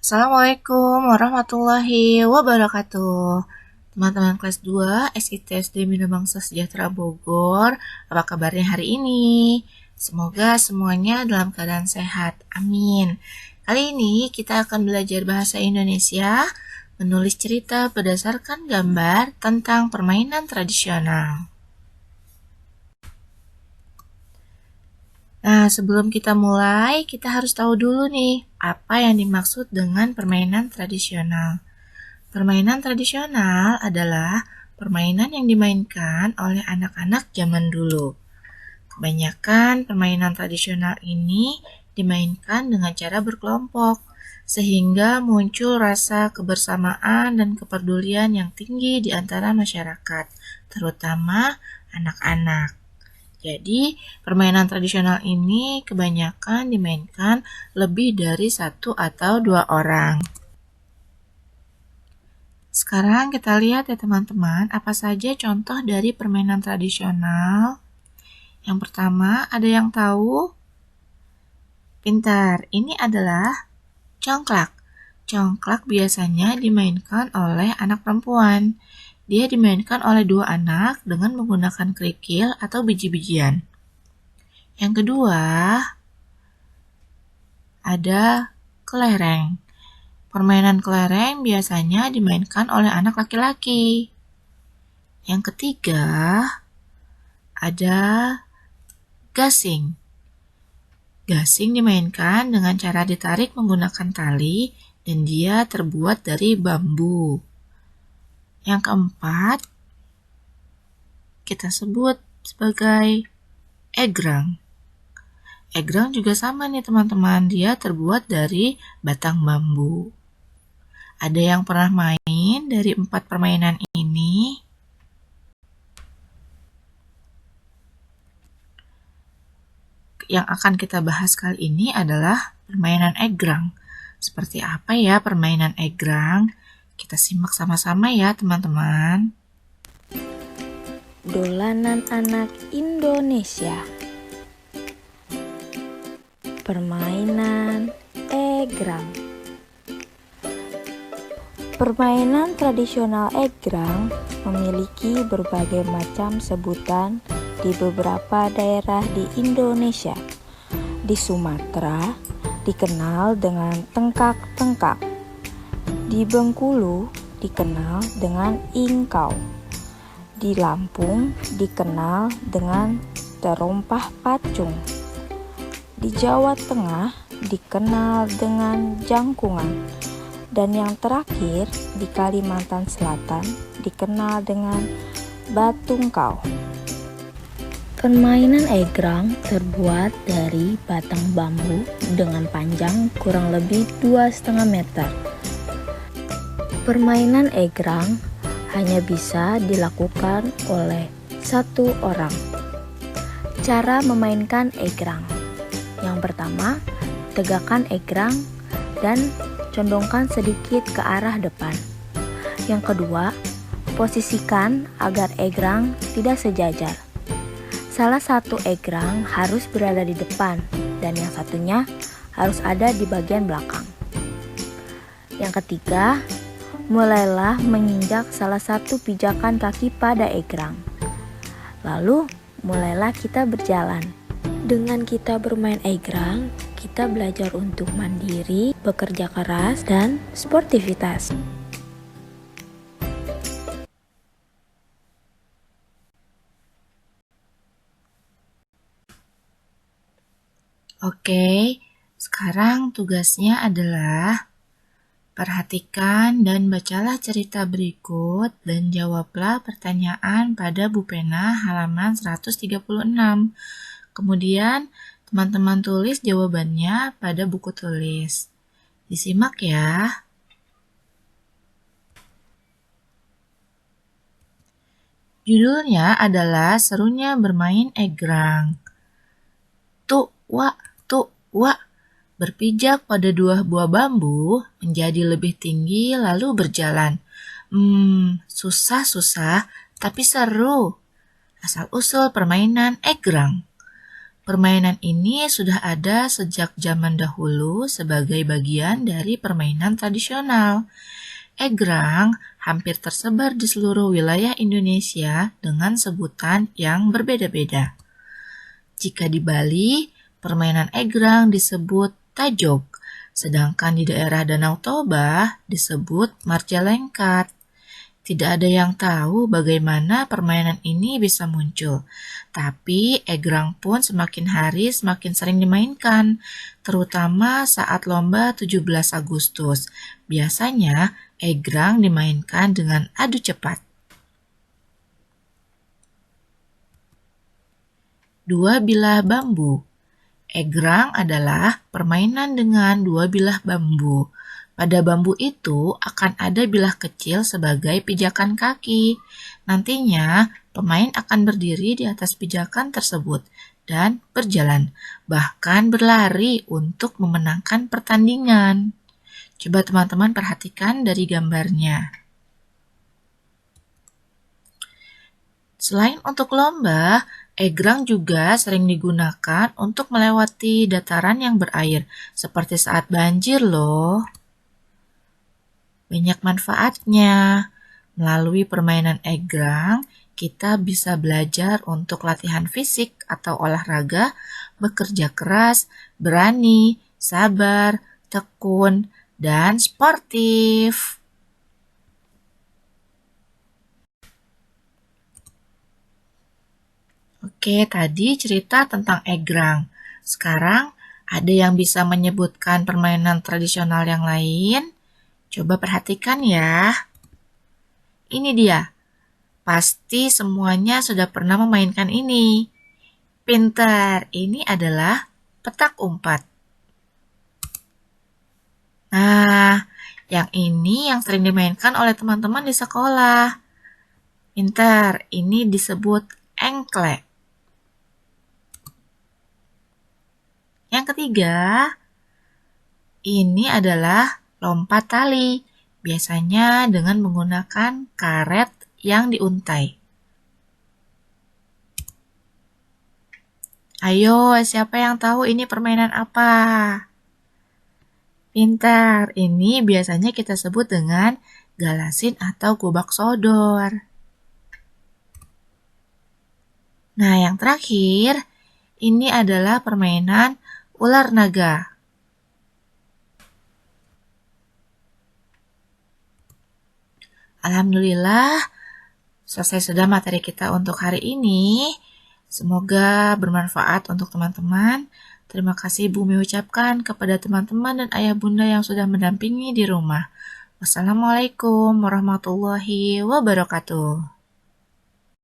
Assalamualaikum warahmatullahi wabarakatuh. Teman-teman kelas 2 SITSD Bina Bangsa Sejahtera Bogor, apa kabarnya hari ini? Semoga semuanya dalam keadaan sehat. Amin. Kali ini kita akan belajar bahasa Indonesia, menulis cerita berdasarkan gambar tentang permainan tradisional. Nah, sebelum kita mulai, kita harus tahu dulu nih, apa yang dimaksud dengan permainan tradisional. Permainan tradisional adalah permainan yang dimainkan oleh anak-anak zaman dulu. Kebanyakan permainan tradisional ini dimainkan dengan cara berkelompok, sehingga muncul rasa kebersamaan dan kepedulian yang tinggi di antara masyarakat, terutama anak-anak. Jadi, permainan tradisional ini kebanyakan dimainkan lebih dari satu atau dua orang. Sekarang kita lihat ya teman-teman, apa saja contoh dari permainan tradisional. Yang pertama, ada yang tahu? Pintar, ini adalah congklak. Congklak biasanya dimainkan oleh anak perempuan. Dia dimainkan oleh dua anak dengan menggunakan kerikil atau biji-bijian. Yang kedua, ada kelereng. Permainan kelereng biasanya dimainkan oleh anak laki-laki. Yang ketiga, ada gasing. Gasing dimainkan dengan cara ditarik menggunakan tali dan dia terbuat dari bambu. Yang keempat, kita sebut sebagai egrang. Egrang juga sama nih teman-teman, dia terbuat dari batang bambu. Ada yang pernah main dari 4 permainan ini? Yang akan kita bahas kali ini adalah permainan egrang. Seperti apa ya permainan egrang? Kita simak sama-sama ya teman-teman. Dolanan anak Indonesia. Permainan egrang. Permainan tradisional egrang memiliki berbagai macam sebutan di beberapa daerah di Indonesia. Di Sumatera dikenal dengan tengkak-tengkak. Di Bengkulu dikenal dengan ingkau. Di Lampung dikenal dengan terompah pacung. Di Jawa Tengah dikenal dengan jangkungan. Dan yang terakhir di Kalimantan Selatan dikenal dengan batungkau. Permainan egrang terbuat dari batang bambu dengan panjang kurang lebih 2,5 meter. Permainan egrang hanya bisa dilakukan oleh satu orang. Cara memainkan egrang. Yang pertama, tegakkan egrang dan condongkan sedikit ke arah depan. Yang kedua, posisikan agar egrang tidak sejajar. Salah satu egrang harus berada di depan dan yang satunya harus ada di bagian belakang. Yang ketiga, mulailah menginjak salah satu pijakan kaki pada egrang. Lalu, mulailah kita berjalan. Dengan kita bermain egrang, kita belajar untuk mandiri, bekerja keras, dan sportivitas. Oke, sekarang tugasnya adalah perhatikan dan bacalah cerita berikut dan jawablah pertanyaan pada Bu Pena halaman 136. Kemudian, teman-teman tulis jawabannya pada buku tulis. Disimak ya. Judulnya adalah Serunya Bermain Egrang. Tuk, berpijak pada dua buah bambu menjadi lebih tinggi lalu berjalan. Susah-susah tapi seru. Asal-usul permainan egrang. Permainan ini sudah ada sejak zaman dahulu sebagai bagian dari permainan tradisional. Egrang hampir tersebar di seluruh wilayah Indonesia dengan sebutan yang berbeda-beda. Jika di Bali, permainan egrang disebut tajog, sedangkan di daerah Danau Toba disebut marjalengkat. Tidak ada yang tahu bagaimana permainan ini bisa muncul, tapi egrang pun semakin hari semakin sering dimainkan, terutama saat lomba 17 Agustus. Biasanya, egrang dimainkan dengan adu cepat. Dua bilah bambu. Egrang adalah permainan dengan dua bilah bambu. Pada bambu itu akan ada bilah kecil sebagai pijakan kaki. Nantinya, pemain akan berdiri di atas pijakan tersebut dan berjalan, bahkan berlari untuk memenangkan pertandingan. Coba teman-teman perhatikan dari gambarnya. Selain untuk lomba, egrang juga sering digunakan untuk melewati dataran yang berair, seperti saat banjir loh. Banyak manfaatnya. Melalui permainan egrang, kita bisa belajar untuk latihan fisik atau olahraga, bekerja keras, berani, sabar, tekun, dan sportif. Oke, tadi cerita tentang egrang. Sekarang, ada yang bisa menyebutkan permainan tradisional yang lain? Coba perhatikan ya. Ini dia. Pasti semuanya sudah pernah memainkan ini. Pintar, ini adalah petak umpat. Nah, yang ini yang sering dimainkan oleh teman-teman di sekolah. Pintar, ini disebut engklek. Yang ketiga, ini adalah lompat tali, biasanya dengan menggunakan karet yang diuntai. Ayo, siapa yang tahu ini permainan apa? Pintar, ini biasanya kita sebut dengan galasin atau gobak sodor. Nah, yang terakhir, ini adalah permainan ular naga. Alhamdulillah, selesai sudah materi kita untuk hari ini. Semoga bermanfaat untuk teman-teman. Terima kasih Bumi ucapkan kepada teman-teman dan ayah bunda yang sudah mendampingi di rumah. Wassalamualaikum warahmatullahi wabarakatuh.